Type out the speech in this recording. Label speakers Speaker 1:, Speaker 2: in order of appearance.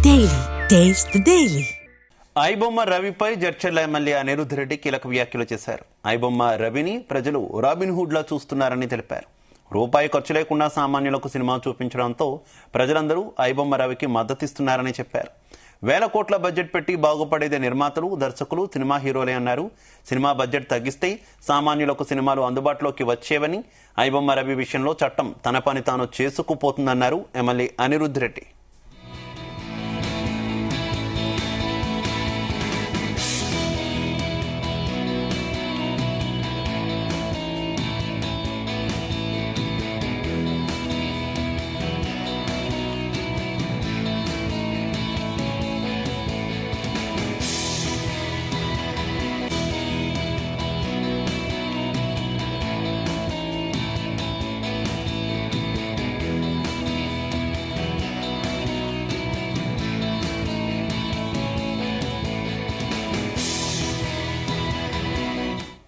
Speaker 1: Daily. Taste the Daily.
Speaker 2: IBomma రవిపై Jadcherla MLA Anirudh Reddy కీలక వ్యాఖ్యలు చేశారు. ఐబొమ్మ రవిని ప్రజలు రాబిన్ హుడ్ లా చూస్తున్నారని తెలిపారు. రూపాయి ఖర్చు లేకుండా సామాన్యులకు సినిమా చూపించడంతో ప్రజలందరూ ఐబొమ్మ రవికి మద్దతిస్తున్నారని చెప్పారు. వేల కోట్ల బడ్జెట్ పెట్టి బాగుపడేదే నిర్మాతలు, దర్శకులు, సినిమా హీరోలే అన్నారు. సినిమా బడ్జెట్ తగ్గిస్తే సామాన్యులకు సినిమాలు అందుబాటులోకి వచ్చేవని, ఐబొమ్మ రవి విషయంలో చట్టం తన పని తాను చేసుకుపోతుందన్నారు ఎమ్మెల్యే అనిరుద్ధ్ రెడ్డి.